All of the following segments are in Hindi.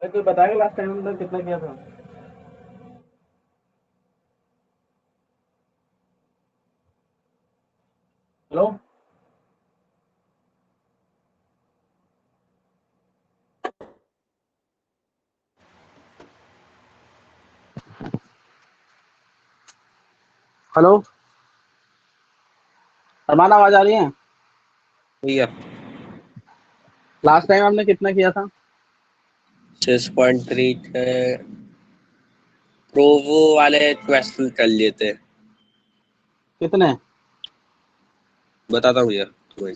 अरे कोई बताएगा लास्ट टाइम हमने कितना किया था? हेलो। हेलो। अरमान, आवाज आ रही है? भैया लास्ट टाइम हमने कितना किया था? 6.3 थे। प्रोवो वाले क्वेश्चन कर लिए थे। कितने? बताता हूँ भैया तुम्हें।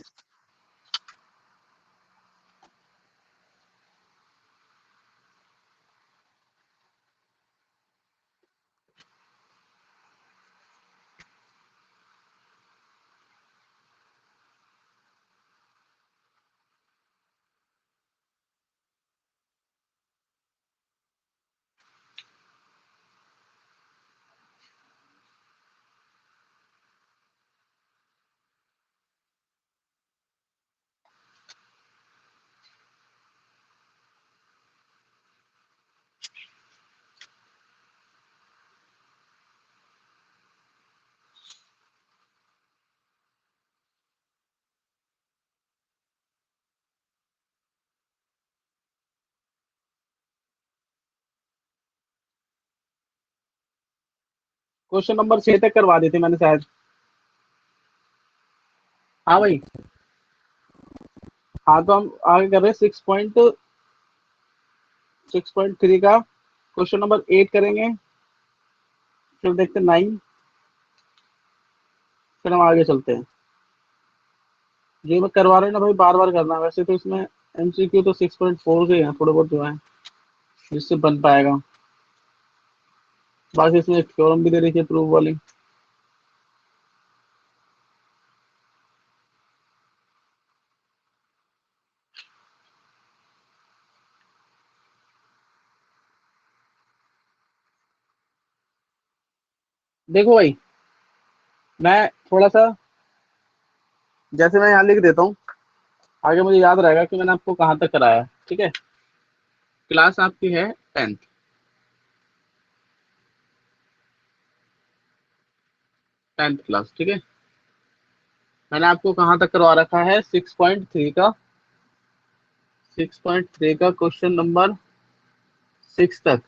क्वेश्चन नंबर 6 तक करवा दी थी मैंने शायद। हाँ भाई। हाँ तो हम आगे कर रहे हैं 6.3 का क्वेश्चन नंबर 8 करेंगे। फिर देखते हैं 9। फिर हम आगे चलते हैं। ये मैं करवा रहे हैं ना भाई, बार बार करना है। वैसे तो इसमें एमसीक्यू तो 6.4 के हैं, थोड़े बहुत जो है जिससे बन पाएगा। बाकी इसमें एक थ्योरम भी दे रखी है प्रूफ वाली। देखो भाई, मैं थोड़ा सा जैसे मैं यहाँ लिख देता हूँ, आगे मुझे याद रहेगा कि मैंने आपको कहाँ तक कराया है। ठीक है। क्लास आपकी है 10th। 10th क्लास, ठीक है। मैंने आपको कहाँ तक करवा रखा है? 6.3 का। 6.3 का क्वेश्चन नंबर 6 तक।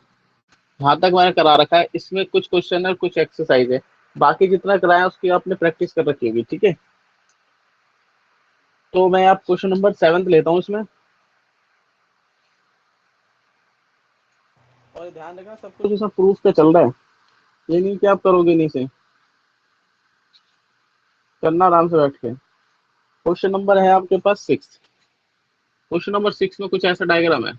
यहाँ तक मैंने करा रखा है। इसमें कुछ क्वेश्चन है, कुछ एक्सरसाइज है। बाकी जितना कराया उसकी आपने प्रैक्टिस कर रखी होगी। ठीक है। तो मैं आप क्वेश्चन नंबर 7 लेता हूँ इसमें। और ध्यान रखना, सब कुछ इसमें प्रूफ का चल रहा है। ये नहीं कि आप करोगे नहीं से। करना आराम से बैठ के। क्वेश्चन नंबर है आपके पास 6। क्वेश्चन नंबर 6 में कुछ ऐसा डायग्राम है।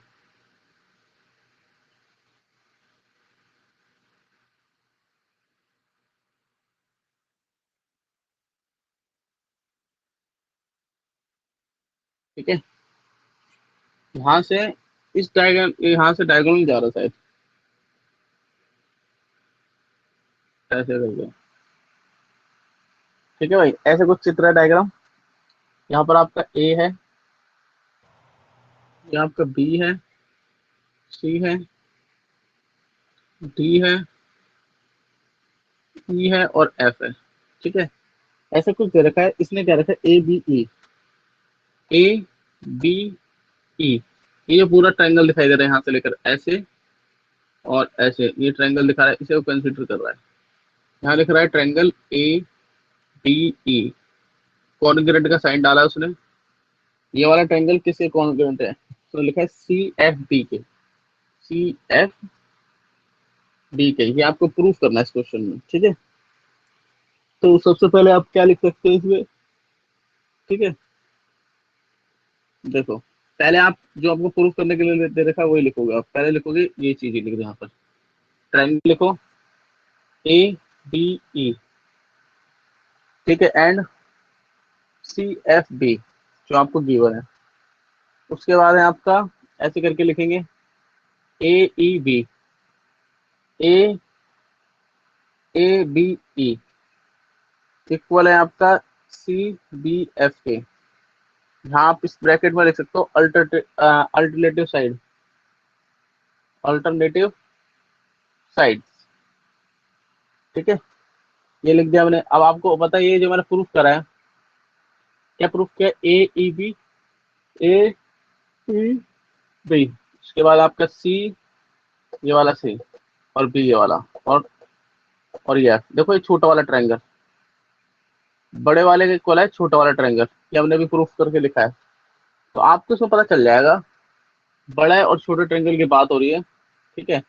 ठीक है। यहाँ से इस डायग्राम, यहाँ से डायग्राम जा रहा है शायद। ऐसे करके। ठीक है भाई, ऐसे कुछ चित्र है डायग्राम। यहाँ पर आपका ए है, यहाँ आपका बी है, सी है, डी है, ई है और एफ है। ठीक है। ऐसा कुछ दे रखा है, इसने क्या रखा है? A B E. A B ई, ये पूरा ट्रायंगल दिखाई दे रहा है यहाँ से लेकर ऐसे और ऐसे। ये ट्रायंगल दिखा रहा है, इसे वो कंसिडर कर रहा है। यहाँ लिख रहा है triangle A D E. Congruent का साइन डाला है उसने। ये वाला ट्रायंगल किसके कॉन्ग्रुएंट है? तो लिखा है सी एफ बी के। सी एफ बी के। ये आपको प्रूफ करना है इस क्वेश्चन में। ठीक है। तो सबसे पहले आप क्या लिख सकते हैं इसमें? ठीक है। देखो, पहले आप जो आपको प्रूफ करने के लिए दे रखा है वही लिखोगे। आप पहले लिखोगे ये चीज लिख दो यहाँ पर। ट्रायंगल लिखो ए बी ई। ठीक है। एंड सी एफ बी जो आपको गिवन है। उसके बाद है आपका, ऐसे करके लिखेंगे A E B. A A B E equal है आपका सी बी एफ के। यहाँ आप इस ब्रैकेट में लिख सकते हो अल्टरनेटिव साइड। Alternative sides. ठीक है, ये लिख दिया मैंने। अब आपको पता है ये जो मैंने प्रूफ करा है, क्या प्रूफ किया, ए ई बी, ए ई बी, उसके बाद आपका सी, ये वाला सी, और बी ये वाला, और ये देखो ये छोटा वाला ट्रायंगल बड़े वाले के इक्वल है छोटा वाला ट्रायंगल, ये हमने भी प्रूफ करके लिखा है। तो आपको इसमें पता चल जाएगा बड़ा और छोटे ट्रायंगल की बात हो रही है। ठीक है,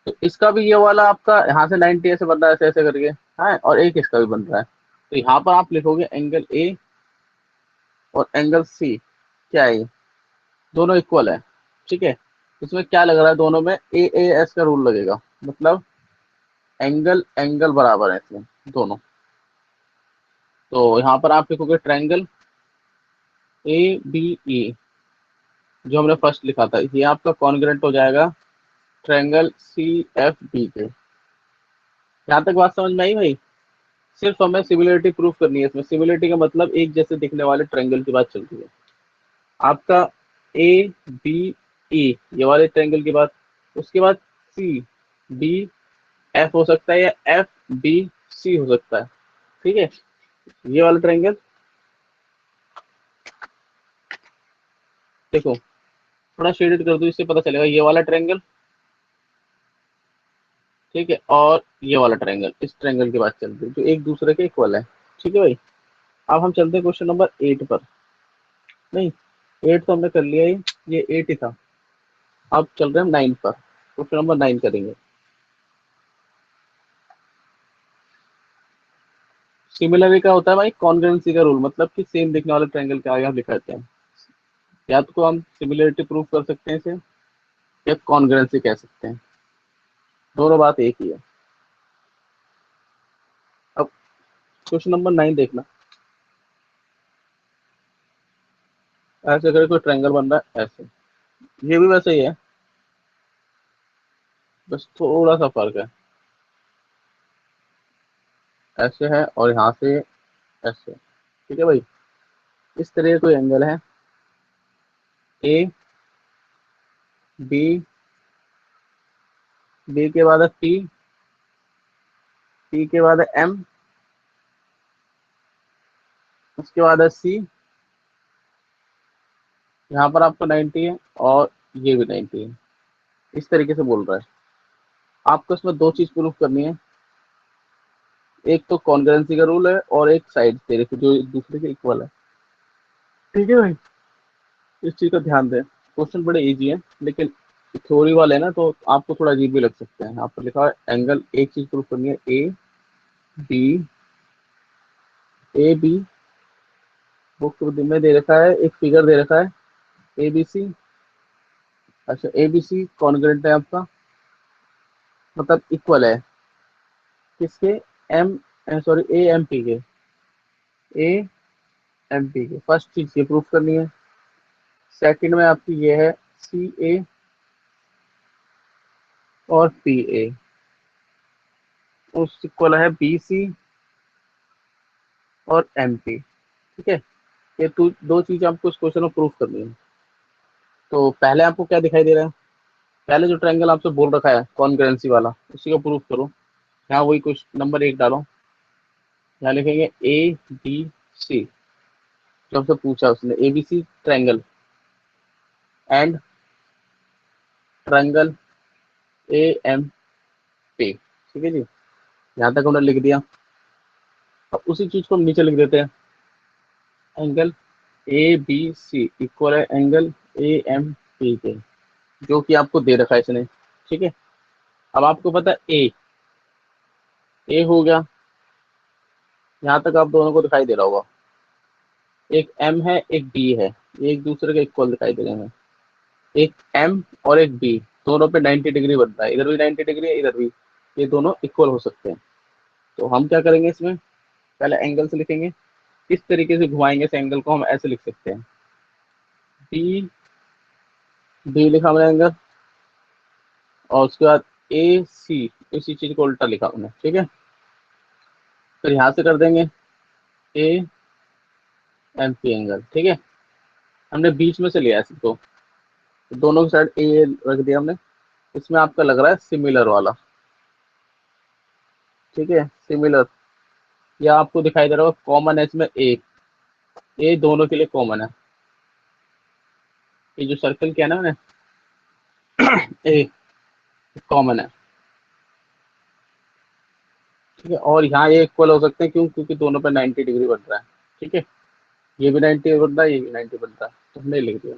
तो इसका भी ये वाला आपका यहाँ से 90 ऐसे बन रहा है, ऐसे ऐसे करके, हाँ, और एक इसका भी बन रहा है। तो यहाँ पर आप लिखोगे एंगल ए और एंगल सी, क्या है ये, दोनों इक्वल है। ठीक है, इसमें क्या लग रहा है, दोनों में ए ए एस का रूल लगेगा, मतलब एंगल एंगल बराबर है इसमें दोनों। तो यहाँ पर आप लिखोगे ट्रायंगल ए बी ई, जो हमने फर्स्ट लिखा था, ये आपका कॉन्ग्रुएंट हो जाएगा ट्रायंगल सी एफ बी के। यहाँ तक बात समझ में आई भाई? सिर्फ हमें सिमिलरिटी प्रूफ करनी है इसमें। सिमिलरिटी का मतलब एक जैसे दिखने वाले ट्रायंगल की बात चलती है। आपका ए बी ई ये वाले ट्रायंगल की बात, उसके बाद सी बी एफ हो सकता है, या एफ बी सी हो सकता है। ठीक है, ये वाला ट्रायंगल देखो, थोड़ा शेडेड कर दो, इससे पता चलेगा, ये वाला ट्रायंगल, ठीक है, और ये वाला ट्रायंगल, इस ट्रायंगल की बात चल रही है जो एक दूसरे के इक्वल है। ठीक है भाई, अब हम चलते हैं क्वेश्चन नंबर 8 पर। नहीं, 8 तो हमने कर लिया ही, ये 8 ही था। अब चल रहे हैं 9 पर, क्वेश्चन नंबर 9 करेंगे। सिमिलरिटी का होता है भाई कॉन्ग्रुएंसी का रूल, मतलब कि सेम दिखने वाले ट्रायंगल के आगे हम लिखाते हैं। या तो हम सिमिलरिटी प्रूव कर सकते हैं इसे, या कॉन्ग्रुएंसी कह सकते हैं, दोनों बात एक ही है। अब क्वेश्चन नंबर 9 देखना। ऐसे करके कोई ट्रायंगल बन रहा है ऐसे, ये भी वैसे ही है, बस थोड़ा सा फर्क है, ऐसे है और यहाँ से ऐसे। ठीक है भाई, इस तरह का कोई एंगल है, ए बी, बी के बाद है पी, पी के बाद है एम, उसके बाद है सी, यहाँ पर आपको 90 है, और ये भी 90 है। इस तरीके से बोल रहा है। आपको इसमें दो चीज प्रूफ करनी है, एक तो कॉन्ग्रुएंसी का रूल है, और एक साइड तेरे को जो एक दूसरे के इक्वल है। ठीक है भाई, इस चीज का ध्यान दें। क्वेश्चन बड़े इजी है, लेकिन थ्योरी वाले हैं ना, तो आपको थोड़ा अजीब भी लग सकते हैं। यहाँ पर लिखा है एंगल, एक चीज प्रूफ करनी है, a b, a b book में दे रखा है, एक फिगर दे रखा है ए बी सी। अच्छा, ए बी सी कॉन्ग्रुएंट है आपका, मतलब इक्वल है किसके, m, sorry a m p के, ए एम पी के। फर्स्ट चीज ये प्रूफ करनी है। सेकंड में आपकी ये है सी ए और पी ए, उस इक्वल है बी सी और एम पी। ठीक है, ये दो चीज आपको इस क्वेश्चन में प्रूफ करनी है। तो पहले आपको क्या दिखाई दे रहा है, पहले जो ट्रायंगल आपसे बोल रखा है कॉन्ग्रुएंसी वाला, उसी को प्रूफ करो। यहाँ वही क्वेश्चन नंबर 1 डालो, यहाँ लिखेंगे ए बी सी, जो हमसे पूछा उसने, a b c triangle and triangle a m p. ठीक है जी, यहाँ तक हमने लिख दिया। अब उसी चीज को हम नीचे लिख देते हैं, angle a b c equal है एंगल ए एम पी के, जो कि आपको दे रखा है इसने। ठीक है, अब आपको पता है ए हो गया, यहाँ तक आप दोनों को दिखाई दे रहा होगा। एक एम है एक बी है, ये एक दूसरे के इक्वल दिखाई दे रहे हैं। एक एम और एक बी, दोनों पे 90 डिग्री बन रहा है, इधर भी 90 डिग्री है, इधर भी, ये दोनों इक्वल हो सकते हैं। तो हम क्या करेंगे इसमें, पहले एंगल से लिखेंगे, किस तरीके से घुमाएंगे इस एंगल को, हम ऐसे लिख सकते हैं, बी, बी लिखा हमने एंगल, और उसके बाद ए सी, इसी चीज को उल्टा लिखा हमने। ठीक है, फिर यहाँ से कर देंगे ए एम पी एंगल। ठीक है, हमने बीच में से लिया है इसको, तो दोनों की साइड ए रख दिया हमने, इसमें आपका लग रहा है सिमिलर वाला, ठीक है, सिमिलर। या आपको दिखाई दे रहा होगा कॉमन है इसमें ए दोनों के लिए कॉमन है। ये जो सर्कल किया ना मैंने, ए कॉमन है, ठीक है। और यहाँ ये इक्वल हो सकते हैं, क्यों? क्योंकि दोनों पे 90 डिग्री बन रहा है, ठीक है। ये भी 90 बन रहा है, ये भी 90 बन रहा है, तो हमने लिख दिया।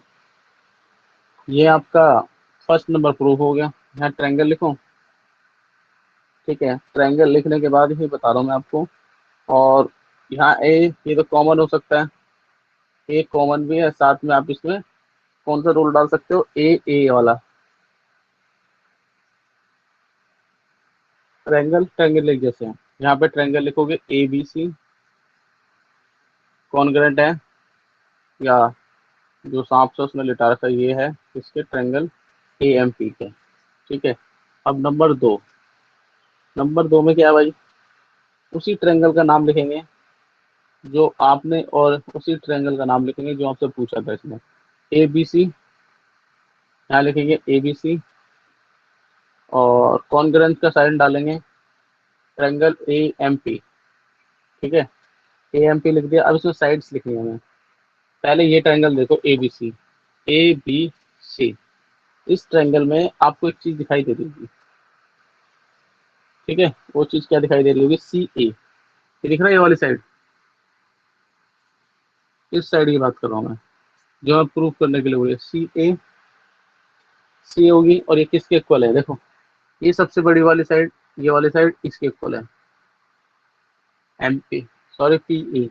ये आपका फर्स्ट नंबर प्रूफ हो गया। यहाँ ट्रायंगल लिखो, ठीक है। ट्रायंगल लिखने के बाद ही बता रहा हूँ मैं आपको। और यहाँ ये तो कॉमन हो सकता है, ए कॉमन भी है, साथ में आप इसमें कौन सा रूल डाल सकते हो, ए वाला। ट्रायंगल ट्रायंगल लिख, जैसे यहाँ पे ट्रायंगल लिखोगे ABC कॉन्ग्रेंट है, या जो सांप से उसने लिटा रखा है ये है इसके ट्रायंगल AMP के, ठीक है। अब नंबर दो में क्या है भाई, उसी ट्रायंगल का नाम लिखेंगे जो आपने, और उसी ट्रायंगल का नाम लिखेंगे जो आपसे पूछा था इसमें, ABC। यहाँ लिखेंगे ABC, और कॉन्ग्रेंट का साइन डालेंगे ट्रायंगल AMP, ठीक है। AMP लिख दिया। अब इसमें साइड्स लिखनी है हमें। पहले ये ट्रायंगल देखो ABC इस ट्रायंगल में आपको एक चीज दिखाई दे रही होगी, ठीक है। वो चीज क्या दिखाई दे रही होगी, CA। ये दिख रहा है ये वाली साइड, इस साइड की बात कर रहा हूँ मैं, जो मैं प्रूफ करने के लिए बोलिए सी होगी। और ये किसके इक्वल है, देखो ये सबसे बड़ी वाली साइड, ये वाली साइड इसके इक्वल है, MP, सॉरी PE।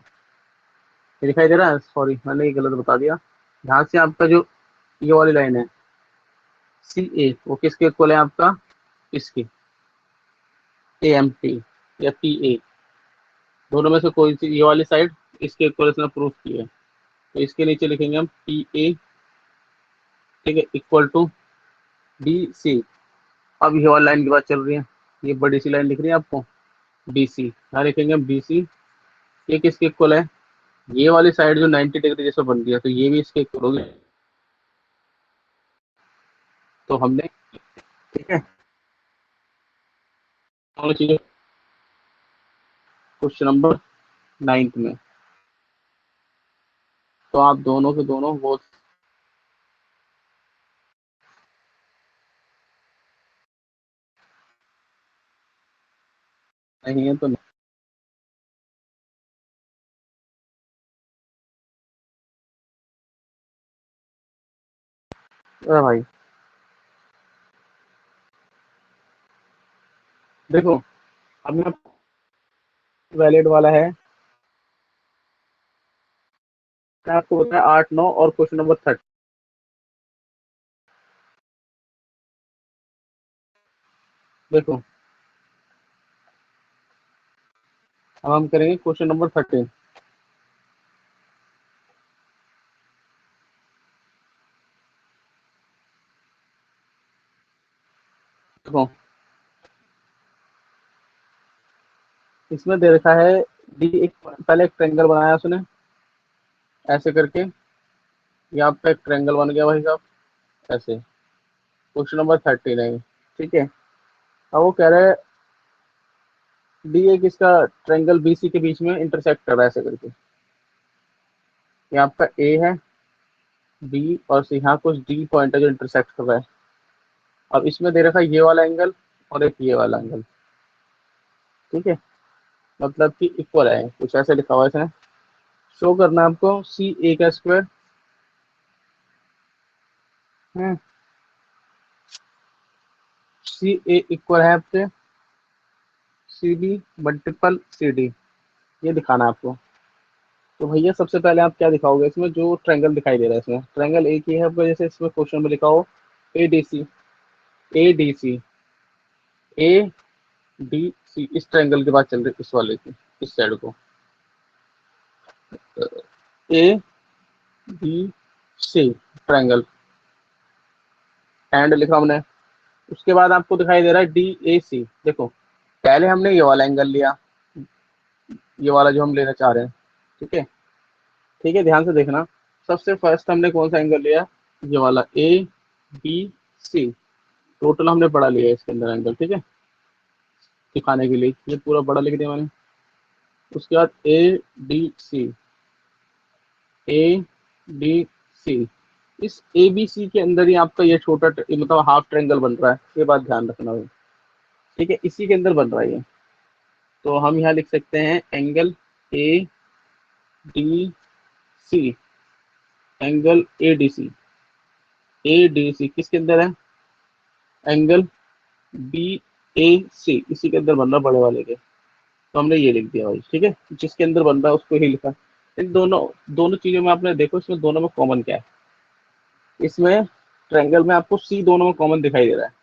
ये दिखाई दे रहा है, सॉरी मैंने ये गलत बता दिया। यहाँ से आपका जो ये वाली लाइन है CA, वो किसके इक्वल है आपका, इसकी AMP या PA, दोनों में से कोई सी ये वाली साइड इसके इक्वल इसने प्रूफ की है। तो इसके नीचे लिखेंगे हम PA, ठीक है, इक्वल टू BC। अब ये वाली लाइन की बात चल रही है, ये बड़ी सी लाइन दिख रही है आपको, BC। यहाँ लिखेंगे हम BC, ये किसके इक्वल है, ये वाली साइड जो 90 डिग्री जैसे बन रही है, तो ये भी इसके इक्वल होगी। तो हमने, ठीक है, दोनों चीजें क्वेश्चन नंबर 9 में, तो आप दोनों के दोनों वो नहीं है तो नहीं। अरे भाई देखो, अब मैं वैलिड वाला है, क्या आपको होता है 8 9 और क्वेश्चन नंबर 30। देखो अब हम करेंगे क्वेश्चन नंबर 13। देखो इसमें दे रखा है डी, एक पहले एक ट्रायंगल बनाया उसने ऐसे करके, यहाँ पे एक ट्रायंगल बन गया भाई साहब ऐसे। क्वेश्चन नंबर 13 है, ठीक है। अब वो कह रहा है डी एक इसका ट्रायंगल BC के बीच में इंटरसेक्ट कर रहा है ऐसे करके। यहाँ आपका A है, B और C, यहाँ कुछ D पॉइंट है जो इंटरसेक्ट कर रहा है। अब इसमें दे रखा है ये वाला एंगल और एक ये वाला एंगल, ठीक है, मतलब कि इक्वल है, कुछ ऐसे लिखा हुआ है इसने। शो करना है आपको CA का स्क्वायर है, CA इक्वल है आपसे CD मल्टीपल CD, ये दिखाना है आपको। तो भैया सबसे पहले आप क्या दिखाओगे, इसमें जो ट्रायंगल दिखाई दे रहा है, इसमें ट्रायंगल एक ही है आपका, जैसे इसमें क्वेश्चन में लिखा हो ADC, ADC ADC, इस ट्रायंगल की बात चल रही है, इस वाले की, इस साइड को ABC ट्रायंगल एंड लिखा हमने। उसके बाद आपको दिखाई दे रहा है DAC। देखो पहले हमने ये वाला एंगल लिया, ये वाला जो हम लेना चाह रहे हैं, ठीक है, ठीक है, ध्यान से देखना। सबसे फर्स्ट हमने कौन सा एंगल लिया, ये वाला ABC, टोटल हमने बड़ा लिया है इसके अंदर एंगल, ठीक है, दिखाने के लिए ये पूरा बड़ा लिख दिया मैंने। उसके बाद ए डी सी, ए डी सी, इस ए बी सी के अंदर ही आपका ये छोटा मतलब हाफ ट्रायंगल बन रहा है, ये बात ध्यान रखना भाई, ठीक है, इसी के अंदर बन रहा है ये। तो हम यहाँ लिख सकते हैं angle a d c, angle a d c, a d c किसके अंदर है, एंगल बी ए सी, इसी के अंदर बन रहा है बड़े वाले के। तो हमने ये लिख दिया भाई, ठीक है, जिसके अंदर बन रहा है उसको ही लिखा। इन दोनों दोनों चीजों में आपने देखो इसमें दोनों में कॉमन क्या है, इसमें ट्रायंगल में आपको सी दोनों में कॉमन दिखाई दे रहा है।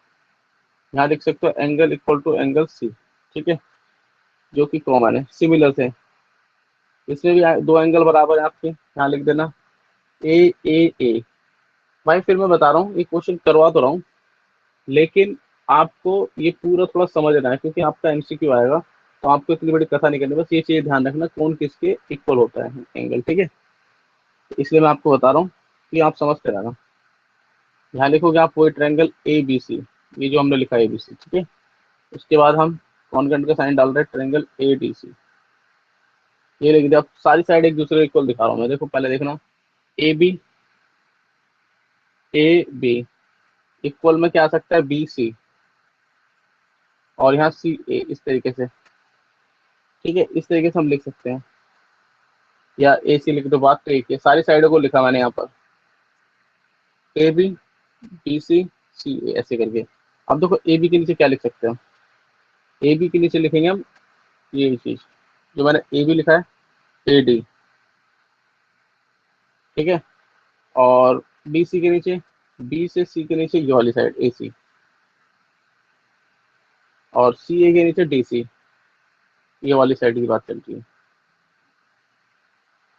यहाँ लिख सकते हो angle equal to angle c, ठीक है, जो कि कॉमन है, सिमिलर से। इसमें भी दो एंगल बराबर है आपके, यहाँ लिख देना ए ए ए। भाई फिर मैं बता रहा हूँ, ये क्वेश्चन करवा तो रहा हूँ, लेकिन आपको ये पूरा थोड़ा समझना है, क्योंकि आपका एमसीक्यू आएगा, तो आपको इतनी बड़ी कथा नहीं करनी, बस ये चीज ध्यान रखना कौन किसके इक्वल होता है एंगल, ठीक है। इसलिए मैं आपको बता रहा हूँ कि आप समझते रहना। यहाँ लिखोगे आप वही ट्रायंगल ए बी सी, ये जो हमने लिखा है ए बी सी, ठीक है। उसके बाद हम कॉन्केंट का साइन डाल रहे हैं ट्रायंगल ए डी सी, ये लिख दिया। अब सारी साइड एक दूसरे को इक्वल दिखा रहा हूँ मैं, देखो पहले देखना a b, a b equal में क्या आ सकता है, बी सी, और यहाँ सी ए, इस तरीके से, ठीक है, इस तरीके से हम लिख सकते हैं, या ए सी लिख दो, बात तो एक है, सारी साइडों को लिखा मैंने यहाँ पर, ए बी बी सी सी ए ऐसे करके। अब देखो ए बी के नीचे क्या लिख सकते हैं, ए बी के नीचे लिखेंगे हम ये चीज, जो मैंने ए बी लिखा है ए डी, ठीक है, और बी सी के नीचे, बी से सी के नीचे ये वाली साइड ए सी, और सी ए के नीचे डी सी, ये वाली साइड की बात चलती है,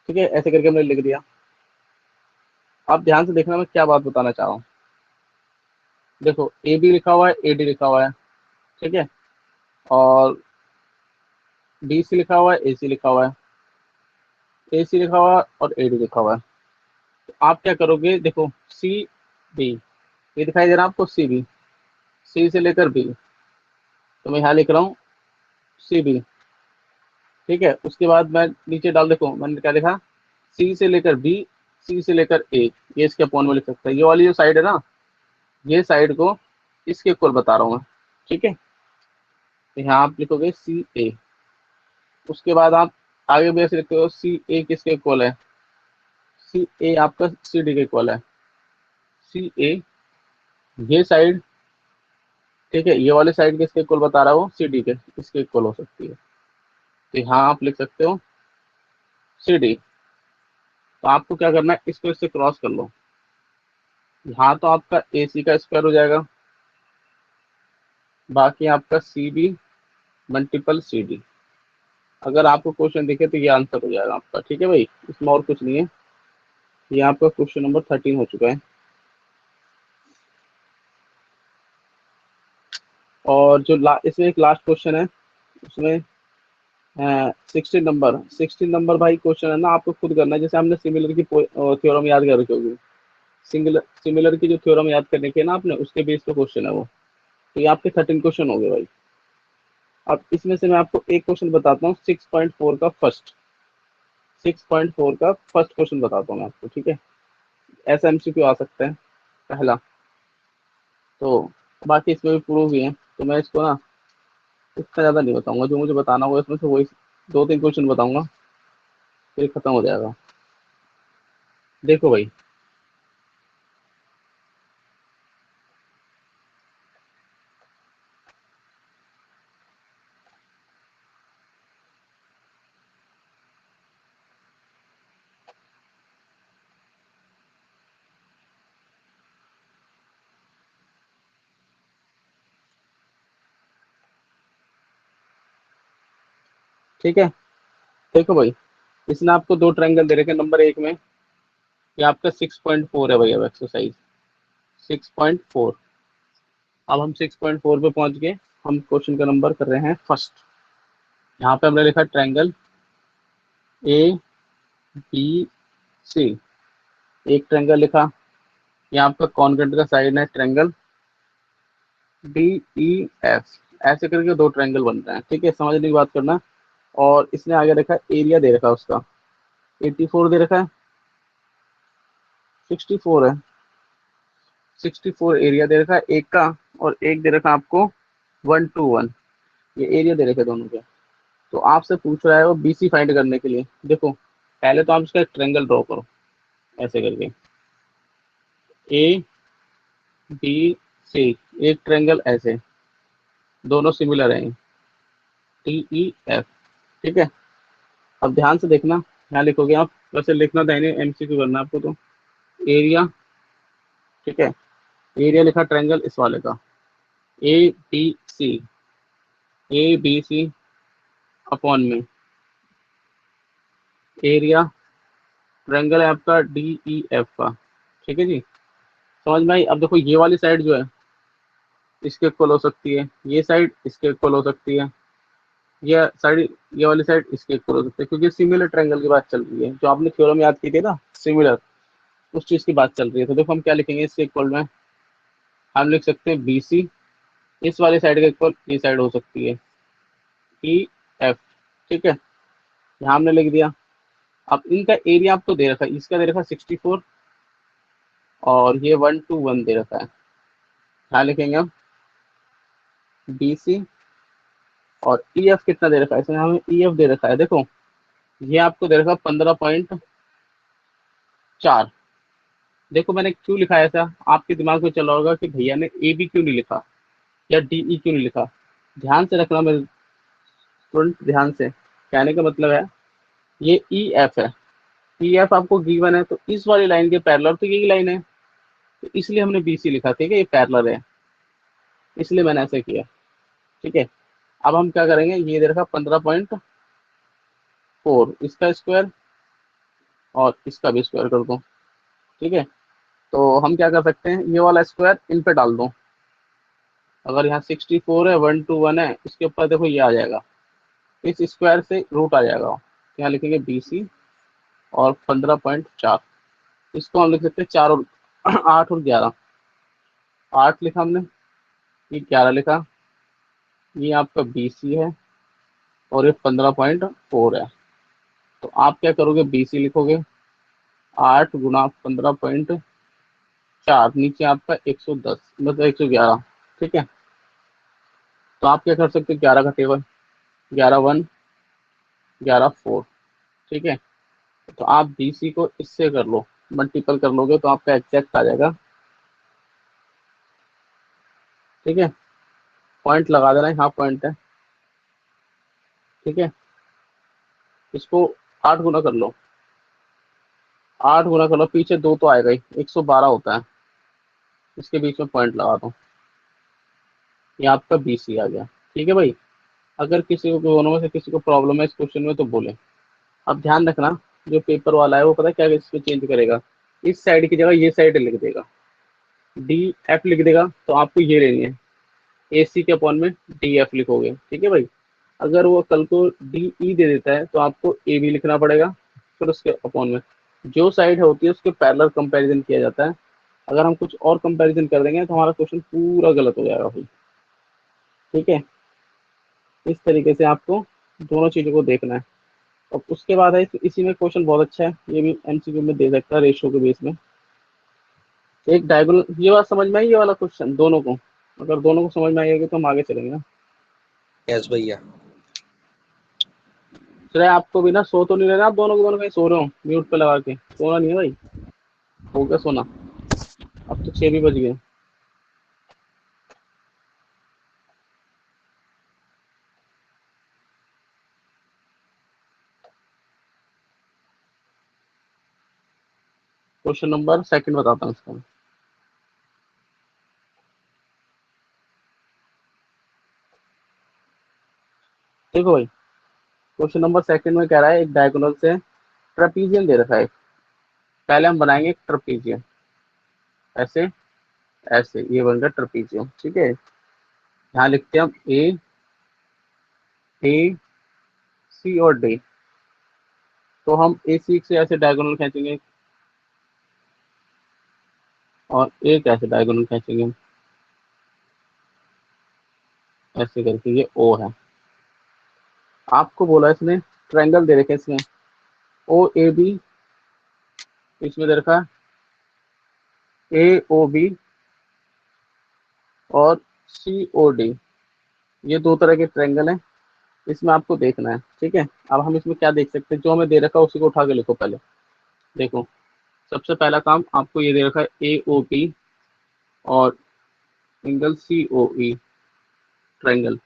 ठीक है, ऐसे करके हमने लिख दिया। आप ध्यान से देखना मैं क्या बात बताना चाह रहा हूँ। देखो ए बी लिखा हुआ है, ए डी लिखा हुआ है, ठीक है, और डी सी लिखा हुआ है, ए सी लिखा हुआ है, ए सी लिखा हुआ है, और ए डी लिखा हुआ है। तो आप क्या करोगे, देखो सी बी, ये दिखाई दे रहा है आपको सी बी, सी से लेकर बी, तो मैं यहाँ लिख रहा हूँ सी बी, ठीक है। उसके बाद मैं नीचे डाल, देखो मैंने क्या लिखा, सी से लेकर बी, सी से लेकर ए, ये इसके अपॉन में लिख सकते हैं। ये वाली जो साइड है ना, ये साइड को इसके इक्वल बता रहा हूँ मैं, ठीक है। तो यहाँ आप लिखोगे सी ए, उसके बाद आप आगे भी ऐसे लिखते हो सी ए किसके इक्वल है, सी ए आपका सी डी के इक्वल है, सी ए ये साइड, ठीक है, ये वाले साइड किसके इक्वल बता रहा हो, सी डी के, इसके इक्वल हो सकती है। तो यहाँ आप लिख सकते हो सी डी। तो आपको क्या करना है, इसको इससे क्रॉस कर लो, यहाँ तो आपका ए सी का स्क्वायर हो जाएगा, बाकी आपका c b multiple c d. अगर आपको क्वेश्चन दिखे तो ये आंसर हो जाएगा आपका, ठीक है भाई, इसमें और कुछ नहीं है। ये आपका क्वेश्चन नंबर 13 हो चुका है। और जो इसमें एक लास्ट क्वेश्चन है, उसमें 16 नंबर भाई क्वेश्चन है ना, आपको खुद करना है। जैसे हमने सिमिलर की थ्योरम याद कर रखी होगी, सिंगल सिमिलर की जो थ्योरम याद करने की है ना आपने, उसके बेस पे क्वेश्चन है वो। तो ये आपके 13 क्वेश्चन हो गए भाई। अब इसमें से मैं आपको एक क्वेश्चन बताता हूँ, 6.4 का फर्स्ट क्वेश्चन बताता हूँ मैं आपको, ठीक है। ऐसा एमसीक्यू आ सकता है पहला, तो बाकी इसमें भी प्रूव भी है, तो मैं इसको ना इतना ज्यादा नहीं बताऊंगा, जो मुझे बताना होगा इसमें से वही 2-3 क्वेश्चन बताऊंगा, फिर खत्म हो जाएगा। देखो भाई, ठीक है, देखो भाई, इसने आपको दो ट्रायंगल दे रखे हैं। नंबर एक में ये आपका 6.4 है भाई, अब एक्सरसाइज 6.4। अब हम 6.4 पे पहुंच गए, हम क्वेश्चन का नंबर कर रहे हैं फर्स्ट। यहाँ पे हमने लिखा ट्रायंगल ए बी सी, एक ट्रायंगल लिखा। यहाँ आपका कॉन्केंट का साइड है ट्रायंगल DEF, ऐसे करके दो ट्रायंगल बन रहे हैं। ठीक है, समझने की बात करना। और इसने आगे रखा एरिया दे रखा है उसका 84 दे रखा है, 64 है, 64 एरिया दे रखा है एक का, और एक दे रखा है आपको 121, ये एरिया दे रखे दोनों के। तो आपसे पूछ रहा है वो BC फाइंड करने के लिए। देखो पहले तो आप इसका एक ट्रायंगल ड्रॉ करो ऐसे करके, ABC, एक ट्रायंगल ऐसे, दोनों सिमिलर हैं, DEF। ठीक है, अब ध्यान से देखना, यहाँ लिखोगे आप, वैसे लिखना था इन्हें, MCQ करना है आपको। तो एरिया, ठीक है, एरिया लिखा ट्रायंगल इस वाले का ABC, ABC अपॉन में एरिया ट्रायंगल है आपका DEF का। ठीक है जी, समझ में आई। अब देखो ये वाली साइड जो है इसके इक्वल हो सकती है, ये साइड इसके इक्वल हो सकती है, ये साइड, ये वाली साइड इसके इक्वल हो सकती है, क्योंकि सिमिलर ट्रायंगल की बात चल रही है। जो आपने थ्योरम याद की थी ना, सिमिलर, उस चीज की बात चल रही है। तो देखो हम क्या लिखेंगे इसके इक्वल में, हम लिख सकते हैं BC, इस वाली साइड का इक्वल ये साइड हो सकती है EF। ठीक है, यहाँ हमने लिख दिया। अब इनका एरिया आपको दे रखा है, इसका दे रखा है 64, और ये 121 दे रखा है। यहाँ लिखेंगे हम BC, और EF कितना दे रखा है, इसमें हमें EF दे रखा है, देखो ये आपको दे रखा है 15.4। देखो मैंने क्यों लिखा है ऐसा, आपके दिमाग में चला होगा कि भैया ने AB क्यों नहीं लिखा या DE क्यों नहीं लिखा। ध्यान से रखना मेरे स्टूडेंट, ध्यान से, कहने का मतलब है ये EF है, EF आपको गिवन है, तो इस वाली लाइन के पैरेलल तो यही लाइन है, तो इसलिए हमने BC लिखा। ठीक है, ये पैरेलल है, इसलिए मैंने ऐसे किया। ठीक है, अब हम क्या करेंगे, ये दे रखा 15.4, इसका स्क्वायर और इसका भी स्क्वायर कर दो। ठीक है, तो हम क्या कर सकते हैं, ये वाला स्क्वायर इन पे डाल दो। अगर यहाँ 64 है, 121 है, इसके ऊपर देखो ये आ जाएगा, इस स्क्वायर से रूट आ जाएगा। यहाँ लिखेंगे BC और 15.4, इसको हम लिख सकते हैं 4 और 8 और 11, 8 लिखा हमने, ये 11 लिखा, ये आपका BC है, और ये 15.4 है। तो आप क्या करोगे, BC लिखोगे 8 गुना 15.4, नीचे आपका 110, मतलब 111। ठीक है, तो आप क्या कर सकते हो, 11 का टेबल, 11 1, 11 4। ठीक है, तो आप BC को इससे कर लो, मल्टीपल कर लोगे तो आपका एग्जैक्ट आ जाएगा। ठीक है, पॉइंट लगा देना, यहाँ पॉइंट है। ठीक है, इसको 8 गुना कर लो, 8 गुना कर लो, पीछे 2 तो आएगा ही, 112 होता है, इसके बीच में पॉइंट लगा दो, ये आपका BC आ गया। ठीक है भाई, अगर किसी को दोनों में से किसी को प्रॉब्लम है इस क्वेश्चन में तो बोले। अब ध्यान रखना, जो पेपर वाला है वो पता है क्या इसमें चेंज करेगा, इस साइड की जगह ये साइड लिख देगा, DF लिख देगा, तो आपको ये लेनी है, AC के अपॉन में DF लिखोगे। ठीक है भाई, अगर वो कल को DE दे देता है तो आपको AB लिखना पड़ेगा, फिर उसके अपॉन में जो साइड होती है उसके पैरेलल कंपैरिजन किया जाता है। अगर हम कुछ और कंपैरिजन कर देंगे तो हमारा क्वेश्चन पूरा गलत हो जाएगा भाई। ठीक है, इस तरीके से आपको दोनों चीजों को देखना है। और उसके बाद है इसी में क्वेश्चन बहुत अच्छा है, ये भी MCQ में दे सकता है रेशियो के बेस में। एक डायगोनल, ये बात समझ में आई, ये वाला क्वेश्चन दोनों को, अगर दोनों को समझ में आएगा तो हम आगे चलेंगे ना। यस भैया। चले, आपको भी ना सो तो नहीं रहना, आप दोनों के दोनों कहीं सो रहे हो म्यूट पे लगा के, सोना नहीं है भाई, हो गया सोना, अब तो 6 भी बज गए। क्वेश्चन नंबर सेकंड बताता हूँ इसका। देखो भाई, क्वेश्चन नंबर सेकंड में कह रहा है एक डायगोनल से ट्रेपीजियम दे रखा है। पहले हम बनाएंगे एक ट्रेपीजियम, ऐसे, ऐसे ये बन गया ट्रेपीजियम। ठीक है, यहाँ लिखते हैं हम AC और D। तो हम AC से ऐसे डायगोनल खींचेंगे और एक ऐसे डायगोनल खींचेंगे। ऐसे करके ये ओ है। आपको बोला इसने ट्रायंगल दे रखे इसमें ओ ए बी, इसमें दे रखा ए ओ बी और सी ओ डी। ये दो तरह के ट्रायंगल हैं, इसमें आपको देखना है। ठीक है, अब हम इसमें क्या देख सकते हैं, जो हमें दे रखा है उसी को उठा के लिखो पहले। देखो, सबसे पहला काम आपको ये दे रखा है ए ओ बी और एंगल सी ओ ई, ट्रायंगल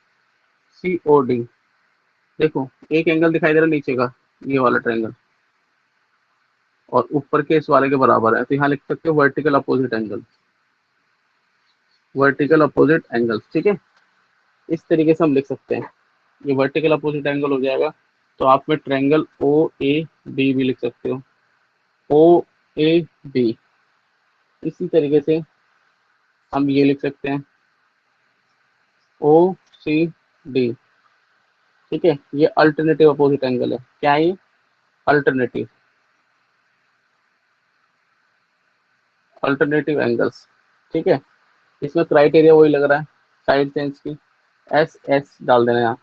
सी ओ डी। देखो, एक एंगल दिखाई दे रहा है नीचे का, ये वाला ट्रायंगल, और ऊपर के इस वाले के बराबर है, तो यहाँ लिख सकते हो vertical opposite angle, vertical opposite angle. ठीक है, इस तरीके से हम लिख सकते हैं। ये वर्टिकल अपोजिट एंगल हो जाएगा। तो आप में ट्रायंगल ओ ए बी भी लिख सकते हो, ओ ए बी। इसी तरीके से हम ये लिख सकते हैं ओ सी डी। ठीक है, ये अल्टरनेटिव अपोजिट एंगल है। क्या है ये? Alternative, alternative angles. ठीक है, इसमें क्राइटेरिया वही लग रहा है, साइड सेंस की एस एस डाल देना यहाँ,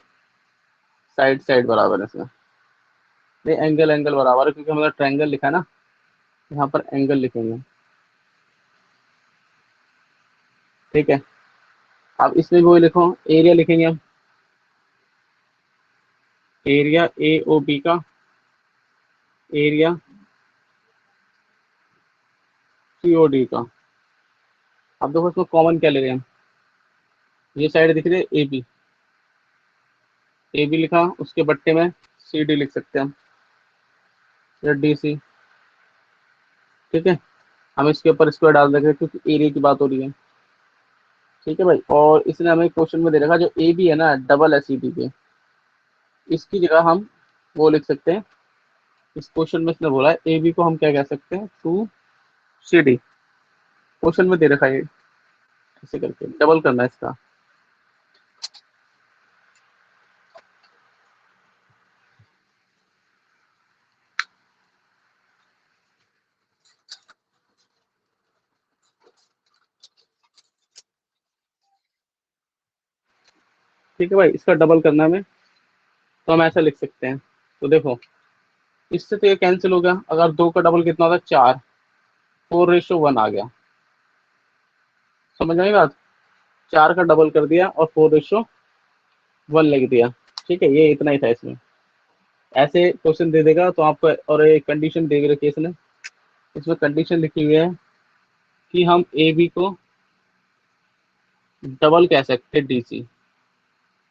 साइड साइड बराबर है इसमें, नहीं एंगल एंगल बराबर है, क्योंकि हमारा ट्रायंगल लिखा है ना, यहाँ पर एंगल लिखेंगे। ठीक है, अब इसमें भी वही लिखो, एरिया लिखेंगे हम, एरिया ए ओ बी का, एरिया सी ओ डी का। अब देखो इसमें कॉमन क्या ले रहे हैं हम, ये साइड दिख रही है ए बी लिखा, उसके बट्टे में सी डी लिख सकते हैं हम, या डी सी। ठीक है, हम इसके ऊपर स्क्वायर डाल देंगे क्योंकि एरिया की बात हो रही है। ठीक है भाई, और इसने हमें क्वेश्चन में दे रखा जो ए बी है ना, डबल है सी डी के, इसकी जगह हम वो लिख सकते हैं। इस क्वेश्चन में इसने बोला है ए बी को हम क्या कह सकते हैं, टू सी डी। क्वेश्चन में दे रखा है, ऐसे करके डबल करना है इसका। ठीक है भाई, इसका डबल करना है हमें, तो हम ऐसा लिख सकते हैं। तो देखो, इससे तो ये कैंसिल हो गया, अगर दो का डबल कितना होता है, चार, 4:1 आ गया। समझ में आई बात? चार का डबल कर दिया और 4:1 लिख दिया। ठीक है, ये इतना ही था इसमें। ऐसे क्वेश्चन दे देगा तो आपको, और एक कंडीशन दे रखी है इसने, इसमें कंडीशन लिखी हुई है कि हम ए बी को डबल कह सकते हैं डीसी।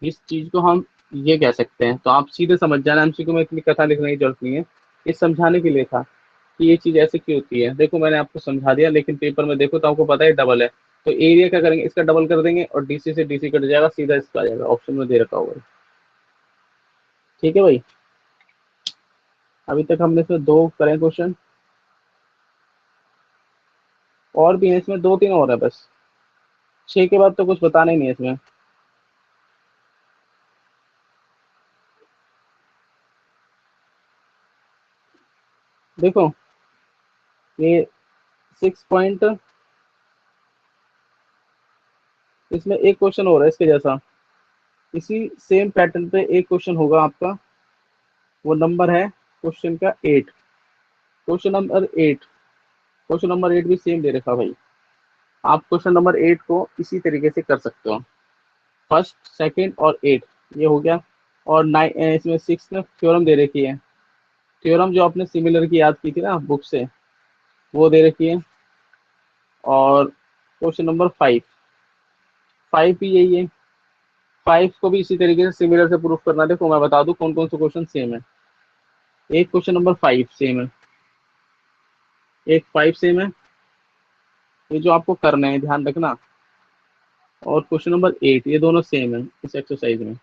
इस चीज को हम ये कह सकते हैं, तो आप सीधे समझ जाना, एमसीक्यू में इतनी कथा लिखने की जरूरत नहीं है, ये समझाने के लिए था कि ये चीज ऐसे क्यों होती है। देखो मैंने आपको समझा दिया, लेकिन पेपर में देखो तो आपको पता है डबल है, तो एरिया क्या करेंगे, इसका डबल कर देंगे और डीसी से डीसी कट जाएगा, सीधा इसका आ जाएगा, ऑप्शन में दे रखा होगा। ठीक है भाई, अभी तक हमने इसमें दो करें क्वेश्चन, और भी है इसमें, दो तीन और है बस, छह के बाद तो कुछ बताना ही नहीं है इसमें। देखो, ये 6 पॉइंट, इसमें एक क्वेश्चन हो रहा है इसके जैसा, इसी सेम पैटर्न पे एक क्वेश्चन होगा आपका, वो नंबर है क्वेश्चन का 8, क्वेश्चन नंबर 8, क्वेश्चन नंबर 8 भी सेम दे रखा भाई। आप क्वेश्चन नंबर 8 को इसी तरीके से कर सकते हो, फर्स्ट सेकंड और 8, ये हो गया। और 9, इसमें 6 में थ्योरम दे रखी है, थ्योरम जो आपने सिमिलर की याद की थी ना बुक से, वो दे रखी है। और क्वेश्चन नंबर 5, 5 भी यही है, 5 को भी इसी तरीके से सिमिलर से प्रूफ करना है। देखो मैं बता दूं कौन कौन से क्वेश्चन सेम है। एक क्वेश्चन नंबर 5 सेम है, एक 5 सेम है, ये जो आपको करना है ध्यान रखना। और क्वेश्चन नंबर 8, ये दोनों सेम है इस एक्सरसाइज में।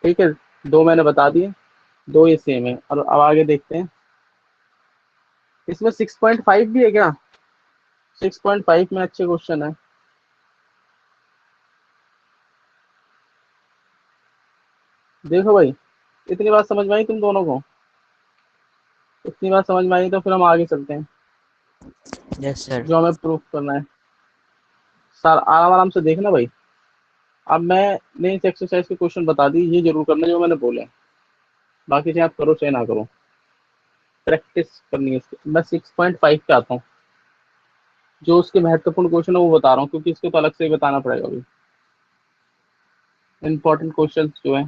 ठीक है, दो मैंने बता दिए, दो ये सेम है। और अब आगे देखते हैं, इसमें 6.5 भी है क्या? 6.5 में अच्छे क्वेश्चन है। देखो भाई, इतनी बात समझ में आई तुम दोनों को? इतनी बात समझ में आई तो फिर हम आगे चलते हैं, यस सर। जो हमें प्रूफ करना है। सर आराम आराम से देखना भाई। अब मैंने इस एक्सरसाइज के क्वेश्चन बता दी, ये जरूर करना जो मैंने बोले, बाकी चाहे आप करो चाहे ना करो, प्रैक्टिस करनी है इसकी। मैं 6.5 पे आता हूँ, जो उसके महत्वपूर्ण क्वेश्चन है वो बता रहा हूँ, क्योंकि इसको तो अलग से ही बताना पड़ेगा अभी, इंपॉर्टेंट क्वेश्चन जो है।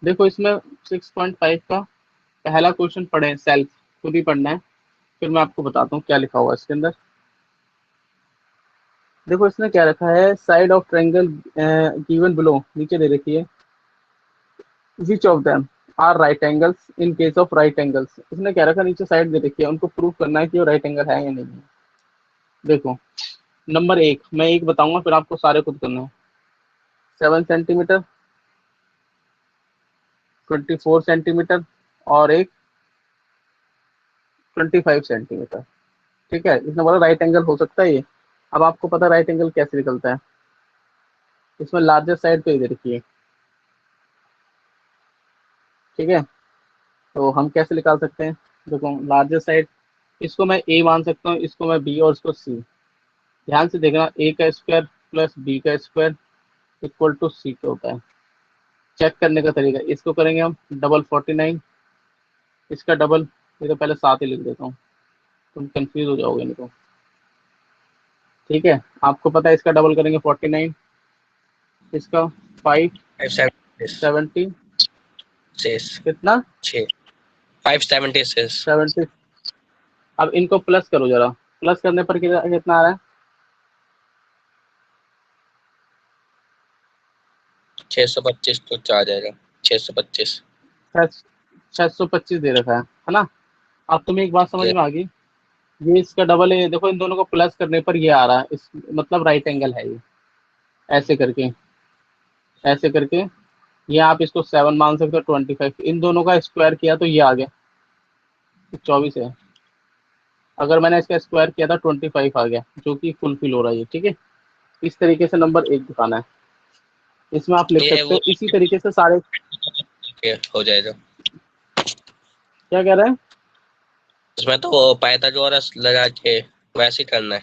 देखो इसमें 6.5 का पहला क्वेश्चन पढ़े, सेल्फ, खुद ही पढ़ना है, फिर मैं आपको बताता हूँ क्या लिखा हुआ है इसके अंदर। देखो इसने क्या रखा है, side of triangle given below, नीचे दे रखी है, which of them are right angles in case of right angles. इसने क्या रखा, नीचे साइड दे रखी है, उनको प्रूव करना है कि वो राइट एंगल है या नहीं है। देखो नंबर एक, मैं एक बताऊंगा फिर आपको सारे खुद करना है। 7 सेंटीमीटर, 24 सेंटीमीटर, और एक 25 सेंटीमीटर। ठीक है, इसने बोला राइट एंगल हो सकता है ये। अब आपको पता है राइट एंगल कैसे निकलता है, इसमें लार्जेस्ट साइड तो इधर की है। ठीक है, तो हम कैसे निकाल सकते हैं, देखो लार्जेस्ट साइड, इसको मैं ए मान सकता हूँ, इसको मैं बी और इसको सी। ध्यान से देखना, ए का स्क्वायर प्लस बी का स्क्वायर इक्वल टू सी का होता है। चेक करने का तरीका, इसको करेंगे हम डबल 49, इसका डबल, ये तो पहले साथ ही लिख देता हूँ, तुम कंफ्यूज हो जाओगे नहीं तो। ठीक है, आपको पता है इसका डबल करेंगे 49, इसका 576 570, शेष कितना, 6 576 70। अब इनको प्लस करो जरा, प्लस करने पर कितना कितना आ रहा है, 625 तो आ जाएगा 625। 625 दे रखा है ना। अब तुम्हें एक बात समझ ये में आ गई, ये इसका डबल है, देखो इन दोनों को प्लस करने पर ये आ रहा है, इस मतलब राइट एंगल है ये। ऐसे करके, ऐसे करके, ये आप इसको 7 मान सकते हो, 25, इन दोनों का स्क्वायर किया तो ये आ गया, 24 है। अगर मैंने इसका स्क्वायर किया था 25 आ गया, जो कि फुलफिल हो रहा है ये। ठीक है, इस तरीके से नंबर एक दिखाना है, इसमें आप लिख ये सकते वो हो इसी तरीके से सारे। हो जाएगा। क्या कह रहे हैं, इसमें तो वो पाइथागोरस लगा के वैसे ही करना है।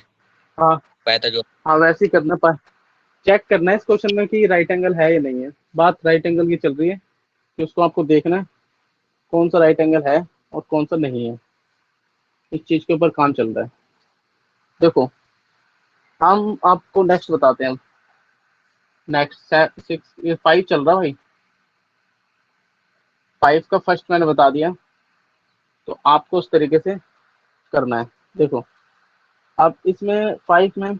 हाँ पाइथागोरस हाँ, वैसे ही करना पर चेक करना है इस क्वेश्चन में कि राइट एंगल है या नहीं है। बात राइट एंगल की चल रही है, कि उसको आपको देखना है कौन सा राइट एंगल है और कौन सा नहीं है, इस चीज के ऊपर काम चल रहा है। देखो हम आपको नेक्स्ट बताते हैं, नेक्स्ट 6, ये 5 चल रहा है भाई, 5 का फर्स्ट मैंने बता दिया, तो आपको उस तरीके से करना है। देखो अब इसमें 5 में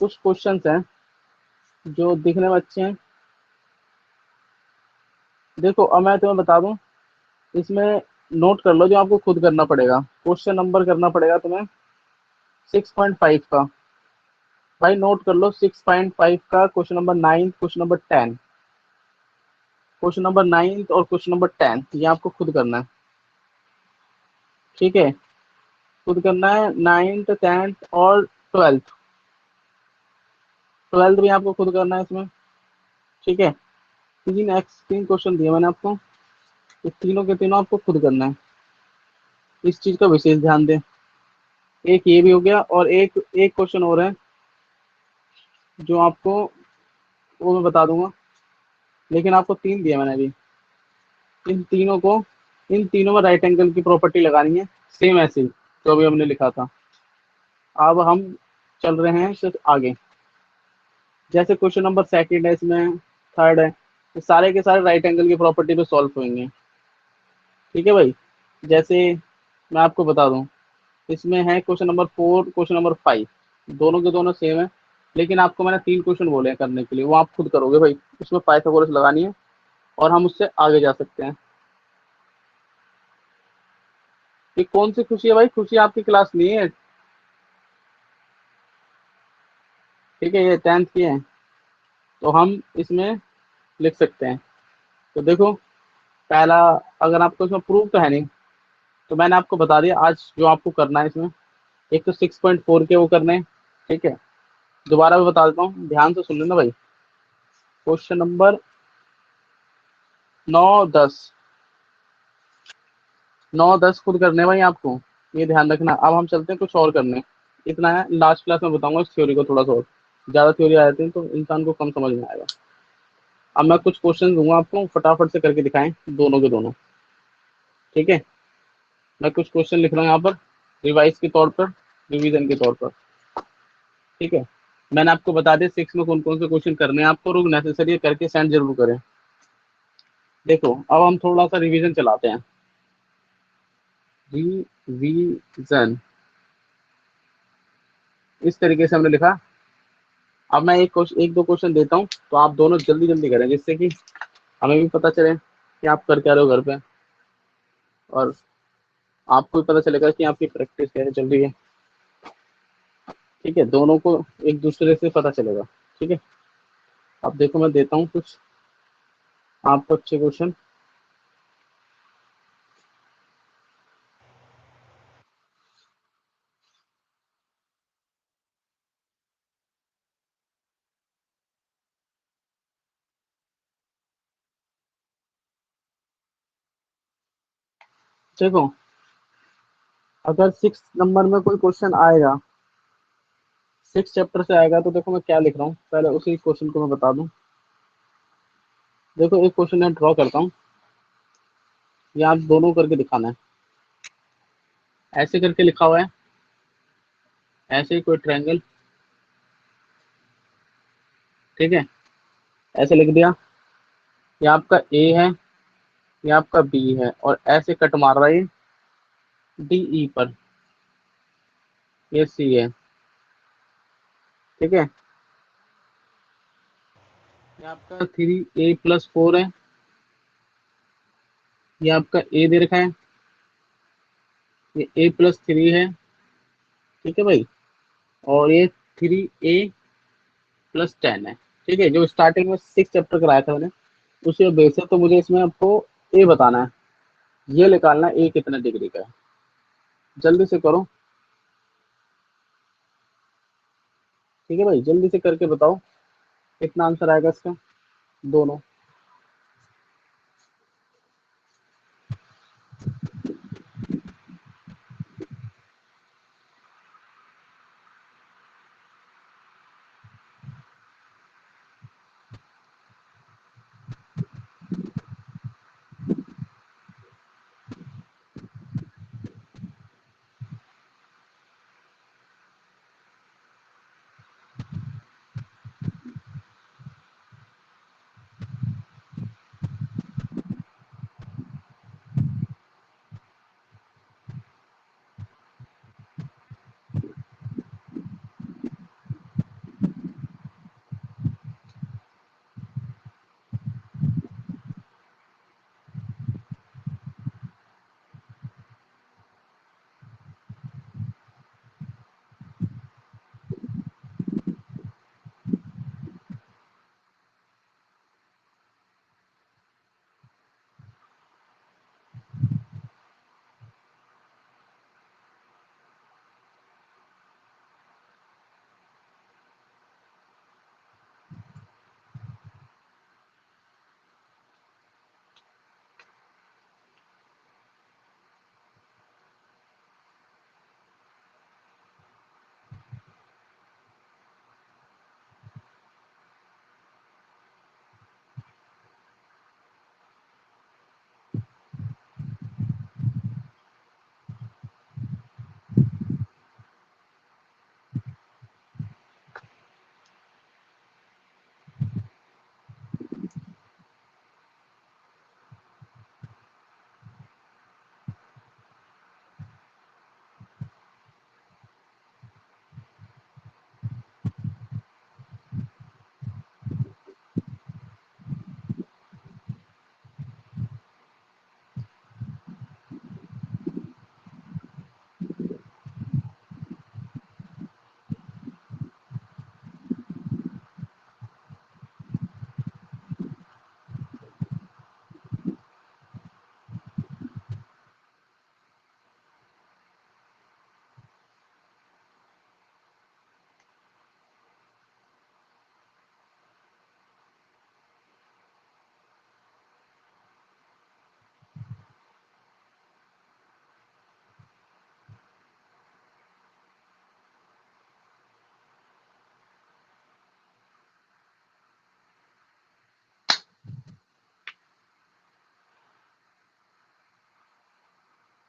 कुछ क्वेश्चंस हैं जो दिखने में अच्छे हैं। देखो अब मैं तुम्हें बता दूं, इसमें नोट कर लो जो आपको खुद करना पड़ेगा, क्वेश्चन नंबर करना पड़ेगा तुम्हें 6.5 का। भाई नोट कर लो 6.5 का question number 9, question number 10, question number 9 और क्वेश्चन नंबर 10, ये आपको खुद करना है। ठीक है, खुद करना है 9th 10th और 12th, 12th भी आपको खुद करना है इसमें। ठीक है, 3 क्वेश्चन दिए मैंने आपको, ये तीनों के तीनों आपको खुद करना है, इस चीज का विशेष ध्यान दें। एक ये भी हो गया, और एक एक क्वेश्चन और है जो आपको, वो मैं बता दूंगा, लेकिन आपको 3 दिया मैंने अभी, इन तीनों को, इन तीनों में राइट एंगल की प्रॉपर्टी लगानी है, सेम ऐसे ही जो अभी हमने लिखा था। अब हम चल रहे हैं सिर्फ आगे, जैसे क्वेश्चन नंबर सेकंड है, इसमें थर्ड है, ये सारे के सारे राइट एंगल की प्रॉपर्टी पे सॉल्व होंगे। ठीक है भाई, जैसे मैं आपको बता दूं, इसमें है क्वेश्चन नंबर 4, क्वेश्चन नंबर 5, दोनों के दोनों सेम है, लेकिन आपको मैंने 3 क्वेश्चन बोले हैं करने के लिए, वो आप खुद करोगे भाई, उसमें पाइथागोरस लगानी है और हम उससे आगे जा सकते हैं। ये कौन सी खुशी है भाई, खुशी आपकी क्लास नहीं है। ठीक है, ये 10th की है, तो हम इसमें लिख सकते हैं। तो देखो पहला, अगर आपको इसमें प्रूफ तो है नहीं, तो मैंने आपको बता दिया आज जो आपको करना है इसमें। एक तो 6.4 के वो करने हैं। ठीक है, दोबारा मैं बता देता हूँ, ध्यान से सुन लेना भाई। क्वेश्चन नंबर 9 10, 9 10 खुद करने हैं भाई आपको, ये ध्यान रखना। अब हम चलते हैं कुछ और करने। इतना है, लास्ट क्लास में बताऊंगा इस थ्योरी को थोड़ा सा और। ज्यादा थ्योरी आ जाती है तो इंसान को कम समझ में आएगा। अब मैं कुछ क्वेश्चन दूंगा आपको, फटाफट से करके दिखाएं दोनों के दोनों। ठीक है, मैं कुछ क्वेश्चन लिख रहा हूँ यहाँ पर, रिवाइज के तौर पर, रिवीजन के तौर पर। ठीक है, मैंने आपको बता दिया सिक्स में कौन कौन से क्वेश्चन करने हैं आपको, और नेसेसरी करके सेंड जरूर करें। देखो अब हम थोड़ा सा रिवीजन चलाते हैं। रिवीजन इस तरीके से हमने लिखा। अब मैं एक दो क्वेश्चन देता हूँ, तो आप दोनों जल्दी जल्दी करें, जिससे कि हमें भी पता चले कि आप कर क्या रहे हो घर पे, और आपको भी पता चलेगा कि आपकी प्रैक्टिस क्या है, चल रही है। ठीक है, दोनों को एक दूसरे से पता चलेगा। ठीक है, अब देखो मैं देता हूँ कुछ आपको अच्छे क्वेश्चन। देखो अगर सिक्स नंबर में कोई क्वेश्चन आएगा, सिक्स चैप्टर से आएगा, तो देखो मैं क्या लिख रहा हूँ, पहले उसी क्वेश्चन को मैं बता दूं। देखो एक क्वेश्चन मैं ड्रॉ करता हूँ, ये आप दोनों करके दिखाना है। ऐसे करके लिखा हुआ है, ऐसे ही कोई ट्रायंगल। ठीक है, ऐसे लिख दिया, ये आपका ए है, ये आपका बी है, और ऐसे कट मार रहा है डी ई पर, ये सी है। ठीक है, ये आपका थ्री ए प्लस फोर है, ये आपका ए दे रखा है, ये ए प्लस थ्री है। ठीक है भाई, और ये थ्री ए प्लस टेन है। ठीक है, जो स्टार्टिंग में सिक्स चैप्टर कराया था मैंने, उसी बेस है, तो मुझे इसमें आपको ए बताना है, ये निकालना है ए कितने डिग्री का है। जल्दी से करो। ठीक है भाई, जल्दी से करके बताओ कितना आंसर आएगा इसका, दोनों।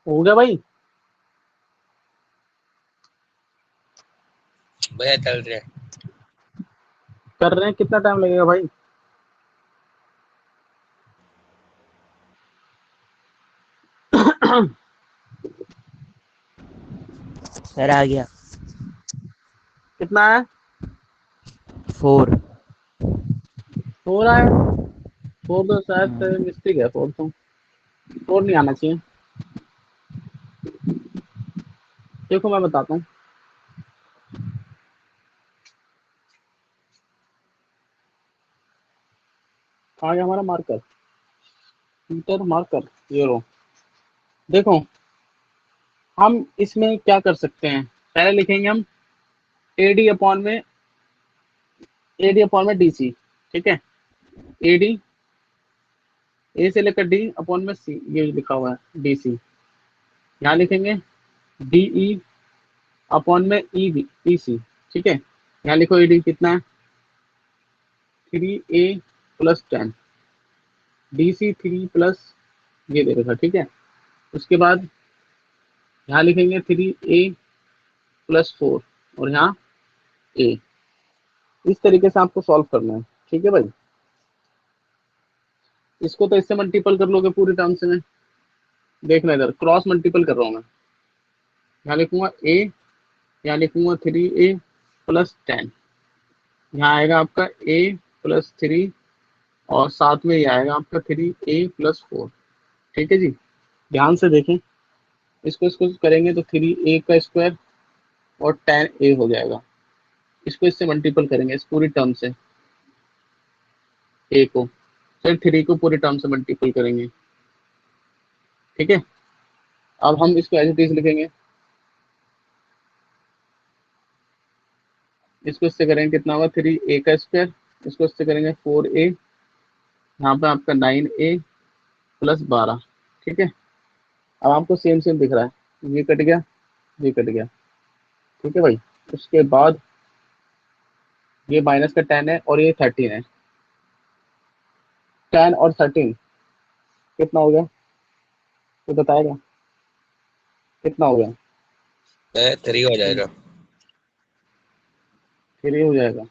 हो गया भाई? भैया चल रहे हैं। कर रहे हैं, कितना टाइम लगेगा भाई? सर आ गया। कितना है? 4। हो रहा है। फोर तो शायद मिस्टेक है, फोर तो, फोर नहीं आना चाहिए। देखो मैं बताता हूँ। कहाँ गया हमारा मार्कर? इंटर मार्कर, ये लो। देखो, हम इसमें क्या कर सकते हैं, पहले लिखेंगे हम एडी अपॉन में डीसी। ठीक है, एडी, ए से लेकर डी अपॉन में सी, ये लिखा हुआ है डीसी। यहाँ लिखेंगे डीई अपॉन में ई सी। ठीक है, यहाँ लिखो एडी कितना है, 3a+10, डीसी 3 ये दे रखा। ठीक है, उसके बाद यहाँ लिखेंगे 3a+4 और यहाँ ए। इस तरीके से आपको सॉल्व करना है। ठीक है भाई, इसको तो इससे मल्टीपल कर लोगे पूरी टर्म से। मैं देखना, इधर क्रॉस मल्टीपल कर रहा हूँ मैं। यहाँ लिखूंगा ए, यहाँ लिखूंगा 3a+10, यहाँ आएगा आपका a+3 और साथ में ये आएगा आपका 3a+4। ठीक है जी, ध्यान से देखें। इसको इसको करेंगे तो 3a² और 10a हो जाएगा। इसको इससे मल्टीपल करेंगे इस पूरी टर्म से, ए को, फिर 3 को पूरी टर्म से मल्टीपल करेंगे। ठीक है, अब हम इसको एज इट इज लिखेंगे। इसको इससे करेंगे कितना होगा, 3a²। इसको इससे करेंगे 4a, यहाँ पे आपका 9a+12। ठीक है, अब आपको सेम सेम दिख रहा है, ये कट गया, ये कट गया। ठीक है भाई, उसके बाद ये माइनस का 10 है और ये 13 है। 10 और 13 कितना हो गया, तो बताएगा कितना हो गया? 3 हो जाएगा। 3 हो जाएगा।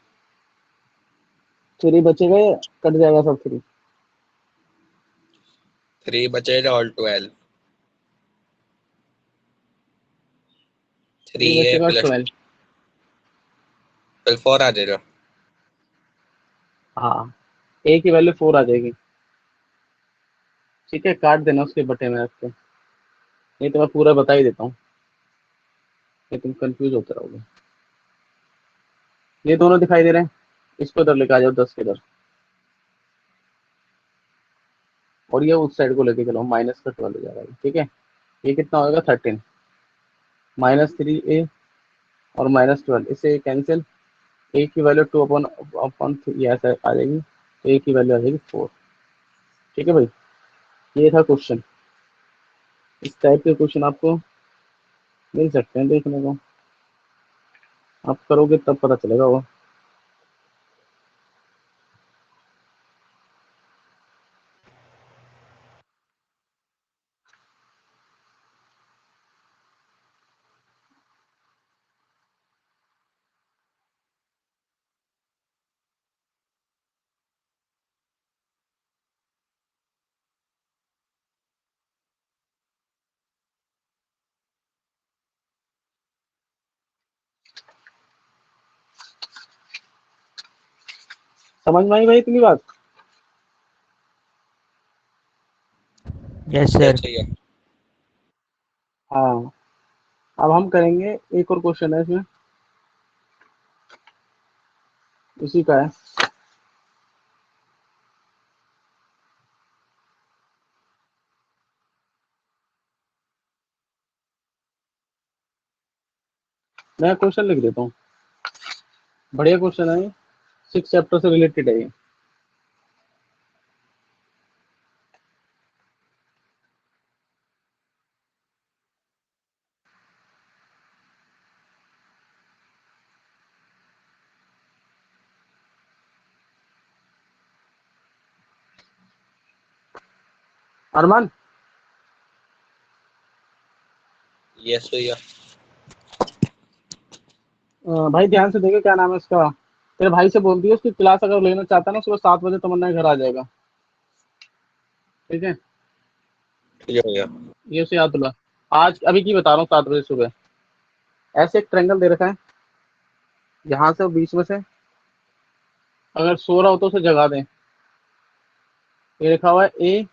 3 बचेगा या कट जाएगा सब 3? 3 बचेगा और 12। 3 3a बचेगा प्लस 12। 4 आ जाएगा। हाँ, ए की वैल्यू 4 आ जाएगी। ठीक है, काट देना उसके बटे में रख के, नहीं तो मैं पूरा बता ही देता हूँ, ये तुम कंफ्यूज होते रहोगे। ये दोनों दिखाई दे रहे हैं, इसको इधर लेके आ जाओ 10 के इधर, और ये उस साइड को लेके चलो, माइनस का 12 हो जाएगा। ठीक है, ये कितना होगा, 13, -3a और -12, इससे कैंसिल। ए की वैल्यू 2 अपॉन अपॉन ये ऐसा आ जाएगी, तो ए की वैल्यू आ जाएगी 4। ठीक है भाई, ये था क्वेश्चन। इस टाइप के क्वेश्चन आपको मिल सकते हैं देखने को, आप करोगे तब पता चलेगा वो। समझ में आई भाई इतनी बात? यस ये सर। चाहिए। हाँ, अब हम करेंगे एक और क्वेश्चन है इसमें, उसी का है। मैं क्वेश्चन लिख देता हूँ, बढ़िया क्वेश्चन है, 6 चैप्टर से रिलेटेड है ये। अरमान, यस भैया। भाई ध्यान से देखो क्या नाम है इसका। तेरे भाई से बोल दियो उसकी क्लास अगर लेना चाहता है ना सुबह 7 बजे तमन्ना के घर आ जाएगा। ठीक है, ठीक है भैया। ये उसे याद दिला। आज अभी की बता रहा हूँ 7 बजे सुबह। ऐसे एक ट्रायंगल दे रखा है, यहाँ से बीच में से अगर सो रहा हो तो उसे जगा दें। ये लिखा हुआ है ए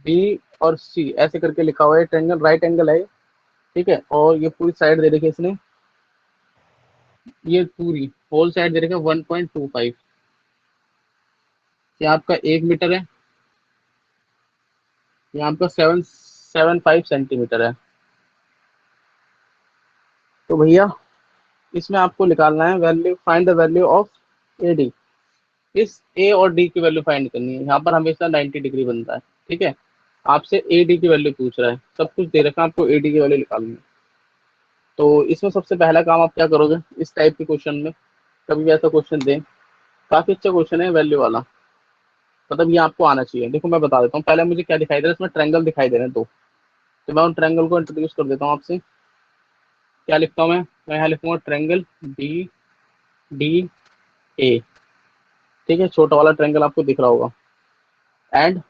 बी और सी ऐसे करके लिखा हुआ है। ट्रायंगल राइट एंगल है, ठीक है। और ये पूरी साइड दे रखी है इसने, ये पूरी होल साइड दे रखी है 1.25। ये आपका 1 मीटर है, ये आपका 775 सेंटीमीटर है। तो भैया इसमें आपको निकालना है value, find the value of A D. इस ए और डी की वैल्यू फाइंड करनी है। यहाँ पर हमेशा 90 डिग्री बनता है, ठीक है। आपसे ए डी की वैल्यू पूछ रहा है, सब कुछ दे रखा है, आपको ए डी की वैल्यू निकालनी है। तो इसमें सबसे पहला काम आप क्या करोगे इस टाइप के क्वेश्चन में, कभी भी ऐसा क्वेश्चन दें, काफी अच्छा क्वेश्चन है वैल्यू वाला, मतलब ये आपको आना चाहिए। देखो मैं बता देता हूँ, पहले मुझे क्या दिखाई दे रहा है, इसमें ट्रायंगल दिखाई दे रहे हैं दो। तो मैं उन ट्रायंगल को इंट्रोड्यूस कर देता हूँ आपसे। क्या लिखता हूँ मैं यहाँ लिखूंगा ट्रायंगल बी डी ए, ठीक है। छोटा वाला ट्रायंगल आपको दिख रहा होगा। एंड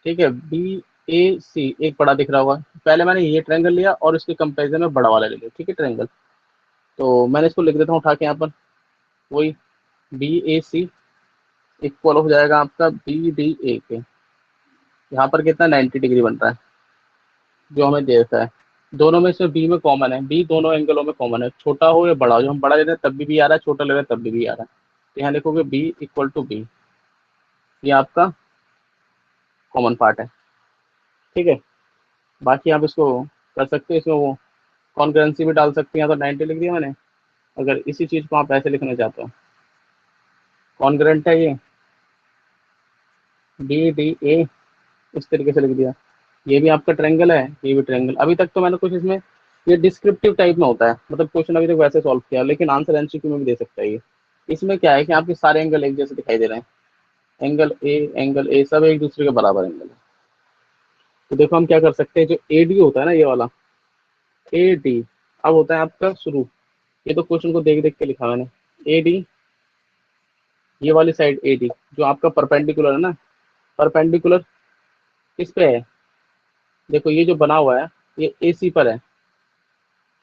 ठीक है, बी ए सी एक बड़ा दिख रहा होगा। पहले मैंने ये ट्रायंगल लिया और इसके कंपेरिजन में बड़ा वाला ले लिया, ठीक है ट्रायंगल। तो मैंने इसको लिख देता हूँ उठा के यहाँ पर, वही बी ए सी इक्वल हो जाएगा आपका बी डी ए के। यहाँ पर कितना 90 डिग्री बन रहा है जो हमें दे रखा है। दोनों में से बी में कॉमन है, बी दोनों एंगलों में कॉमन है, छोटा हो या बड़ा हो। जो हम बड़ा ले रहे हैं तब भी आ रहा है, छोटा ले रहे हैं तब भी आ रहा है। तो यहाँ लिखोगे बी इक्वल टू बी, ये आपका कॉमन पार्ट है, ठीक है। बाकी आप इसको कर सकते हो, इसमें वो कॉन्करेंसी भी डाल सकते हैं। यहाँ तो 90 लिख दिया मैंने। अगर इसी चीज़ को आप ऐसे लिखना चाहते हो, कॉन्करेंट है ये बी डी ए, इस तरीके से लिख दिया। ये भी आपका ट्रायंगल है, ये भी ट्रायंगल। अभी तक तो मैंने कुछ इसमें ये डिस्क्रिप्टिव टाइप में होता है, मतलब क्वेश्चन अभी तक वैसे सॉल्व किया, लेकिन आंसर एमसीक्यू में भी दे सकता है ये। इसमें क्या है कि आपके सारे एंगल एक जैसे दिखाई दे रहे हैं, एंगल ए सब एक दूसरे के बराबर एंगल है। तो देखो हम क्या कर सकते हैं, जो ए डी होता है ना ये वाला ए डी, अब होता है आपका शुरू। ये तो क्वेश्चन को देख देख के लिखा मैंने। ए डी, ये वाली साइड ए डी जो आपका परपेंडिकुलर है ना, परपेंडिकुलर किस पे है, देखो ये जो बना हुआ है ये ए सी पर है,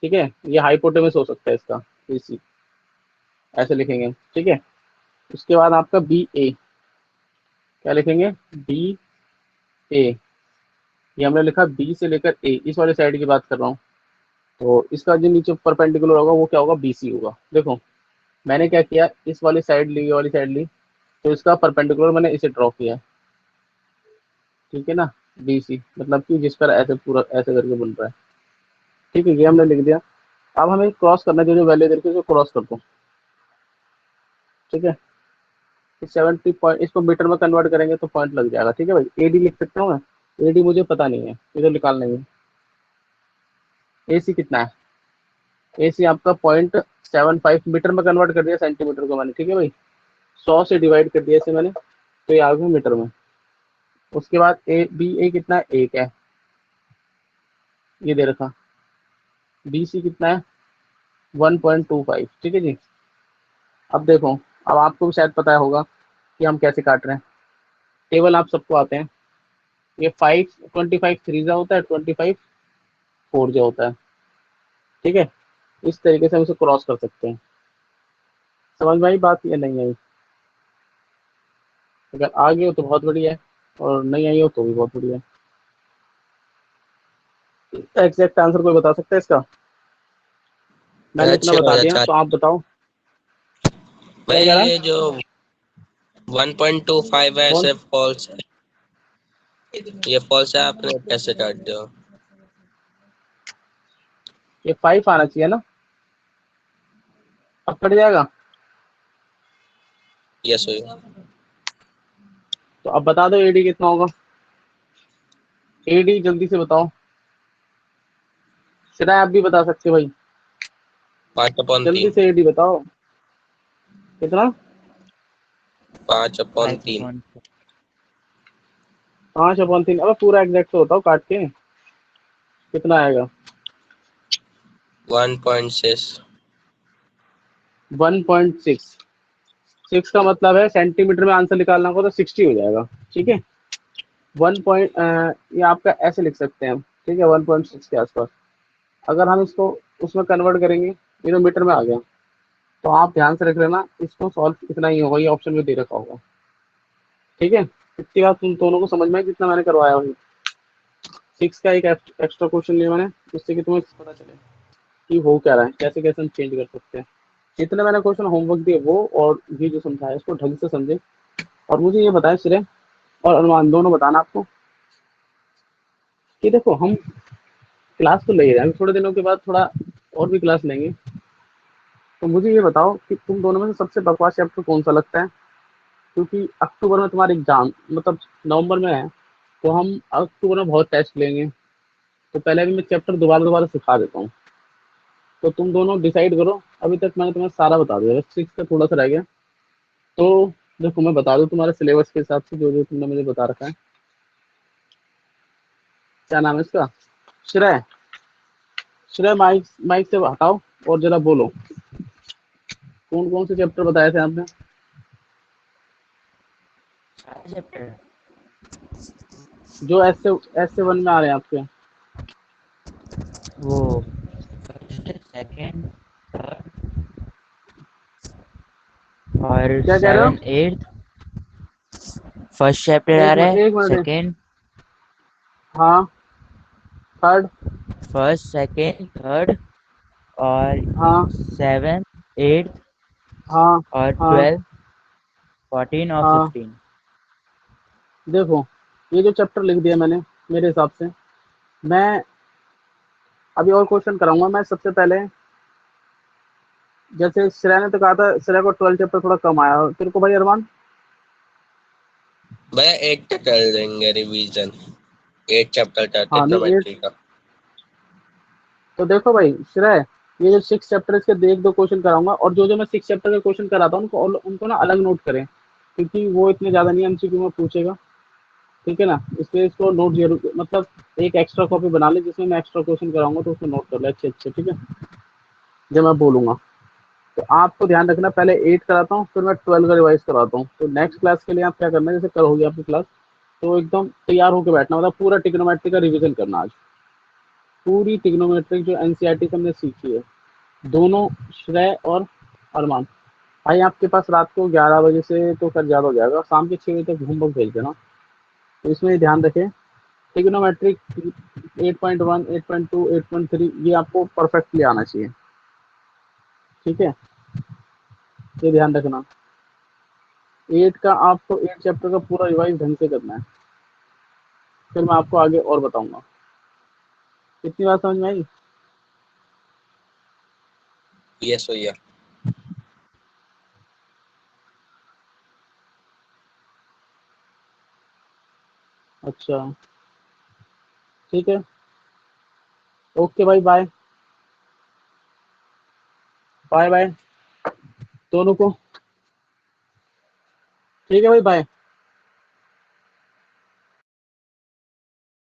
ठीक है। ये हाइपोटेनस हो सकता है इसका, ए सी ऐसे लिखेंगे, ठीक है। उसके बाद आपका बी ए, क्या लिखेंगे बी ए, ये हमने लिखा बी से लेकर ए, इस वाले साइड की बात कर रहा हूँ। तो इसका जो नीचे परपेंडिकुलर होगा वो क्या होगा, बी सी होगा। देखो मैंने क्या किया, इस वाली साइड ली, ये वाली साइड ली, तो इसका परपेंडिकुलर मैंने इसे ड्रॉ किया, ठीक है ना। बी सी मतलब कि जिस पर ऐसे पूरा ऐसे करके बन रहा है, ठीक है। ये हमने लिख दिया। अब हमें क्रॉस करना है, जो जो वैल्यू देखे उसको क्रॉस कर दो, ठीक है। 70 पॉइंट, इसको मीटर में कन्वर्ट करेंगे तो पॉइंट लग जाएगा, ठीक है भाई। एडी लिख सकता हूँ मैं, एडी मुझे पता नहीं है, इधर निकालना है। ए सी कितना है, ए सी आपका 0.75 मीटर में कन्वर्ट कर दिया सेंटीमीटर को मैंने, ठीक है भाई। 100 से डिवाइड कर दिया इसे मैंने, तो ये आ गया मीटर में। उसके बाद ए बी ए कितना है, एक है, ये दे रखा। बी सी कितना है 1.25, ठीक है जी। अब देखो, अब आपको भी शायद पता होगा कि हम कैसे काट रहे हैं। टेबल आप सबको आते हैं। ये 25 थ्री जा होता है, 25 फोर जा होता है, ठीक है। इस तरीके से हम इसे क्रॉस कर सकते हैं। समझ में आई बात या नहीं आई? अगर आ गई हो तो बहुत बढ़िया है, और नहीं आई हो तो भी बहुत बढ़िया है। एग्जैक्ट आंसर कोई बता सकता है इसका? मैंने इतना अच्छे बता हो दिया, जाता तो आप बताओ क्या भाई। कह रहा है। ये जो 1.25 है कौन, ऐसे फॉल्स है, ये फॉल्स है, आपने कैसे काट दिया? ये 5 आना चाहिए ना, अब कट जाएगा। यस भैया। तो अब बता दो एडी कितना होगा, एडी जल्दी से बताओ। सिरा आप भी बता सकते हो भाई, 5/3। जल्दी से एडी बताओ कितना। 5/3। 5/3, अब पूरा एग्जैक्ट तो बताओ काट के, कितना आएगा? 1.6। 1.6। 6 का मतलब है सेंटीमीटर में आंसर निकालना होगा तो 60 हो जाएगा। ठीक है, 1 पॉइंट ये आपका ऐसे लिख सकते हैं हम। ठीक है, 1.6 के आसपास। अगर हम इसको उसमें कन्वर्ट करेंगे, ये तो मीटर में आ गया, तो आप ध्यान से रख लेना, इसको सॉल्व इतना ही होगा, ये ऑप्शन में दे रखा होगा। ठीक है, इतनी बात तुम दोनों को समझ में आई जितना मैंने करवाया वही। 6 का एक एक्स्ट्रा क्वेश्चन लिया मैंने, जिससे कि तुम्हें पता चले कि हो क्या रहा है, कैसे कैसे हम चेंज कर सकते हैं। जितने मैंने क्वेश्चन होमवर्क दिए वो और ये जो समझाया इसको ढंग से समझे। और मुझे ये बताया श्रेय और अनुमान दोनों बताना आपको कि देखो हम क्लास तो ले रहे हैं, थोड़े दिनों के बाद थोड़ा और भी क्लास लेंगे, तो मुझे ये बताओ कि तुम दोनों में से सबसे बकवास चैप्टर कौन सा लगता है? क्योंकि अक्टूबर में तुम्हारे एग्जाम, मतलब नवंबर में है, तो हम अक्टूबर में बहुत टेस्ट लेंगे, तो पहले भी मैं चैप्टर दोबारा दोबारा सिखा देता हूँ। तो तुम दोनों डिसाइड करो। अभी तक मैंने तुम्हें सारा बता दिया, बस 6 का थोड़ा सा रह गया। तो देखो मैं बता दूं तुम्हारे सिलेबस के हिसाब से जो जो तुमने मुझे बता रखा है। क्या नाम है इसका? श्रेय। श्रेय माइक माइक से हटाओ और जरा बोलो, कौन कौन से चैप्टर बताए थे आपने? चैप्टर जो ऐसे 1 में आ रहे हैं आपके। वो फर्स्ट सेकंड थर्ड और क्या कह रहे हो? 7 8 फर्स्ट चैप्टर आ रहा है, एक मिनट सेकंड हाँ, थर्ड, फर्स्ट सेकंड थर्ड और हाँ 7 8 हाँ और हाँ 12 14 और हाँ। 15। देखो ये जो चैप्टर लिख दिया मैंने, मेरे हिसाब से मैं अभी और क्वेश्चन कराऊंगा। मैं सबसे पहले, जैसे श्रेया ने तो कहा था श्रेया को 12 चैप्टर थोड़ा कम आया, तेरे को भाई अरमान? भैया 8 तक कर देंगे रिवीजन, 8 चैप्टर था हाँ नहीं, ट्रिग्नोमेट्री का। तो देखो भाई श्रेय, ये जो 6 चैप्टर के एक दो क्वेश्चन कराऊंगा, और जो जो मैं 6 चैप्टर के क्वेश्चन कराता हूँ उनको ना अलग नोट करें, क्योंकि वो इतने ज्यादा नहीं एमसीक्यू में पूछेगा। ठीक है ना, इसलिए इसको नोट जरूर, मतलब एक एक्स्ट्रा कॉपी बना ले जिसमें मैं एक्स्ट्रा क्वेश्चन कराऊंगा, तो उसको नोट कर ले अच्छे अच्छे। ठीक है, जब मैं बोलूंगा तो आपको ध्यान रखना, पहले 8 कराता हूँ फिर मैं 12 का रिवाइज कराता हूँ। तो नेक्स्ट क्लास के लिए आप क्या करना है, जैसे कल होगी आपकी क्लास, तो एकदम तैयार होकर बैठना, मतलब पूरा ट्रिग्नोमेट्री का रिवीजन करना आज। पूरी ट्रिग्नोमेट्री जो एनसीईआरटी से हमने सीखी है, दोनों, श्रेय और अरमान भाई, आपके पास रात को 11 बजे से तो खैर ज़्यादा हो जाएगा, शाम के 6 बजे तक होमवर्क भेज देना। तो इसमें ध्यान रखें, ट्रिग्नोमेट्रिक 8.1 8.2 8.3 ये आपको परफेक्टली आना चाहिए। ठीक है, ये ध्यान रखना। 8 का आपको 8 चैप्टर का पूरा रिवाइज ढंग से करना है, फिर मैं आपको आगे और बताऊंगा। इतनी बात समझ में आई? यस भैया। अच्छा ठीक है, ओके भाई, बाय बाय बाय दोनों को। ठीक है भाई, बाय।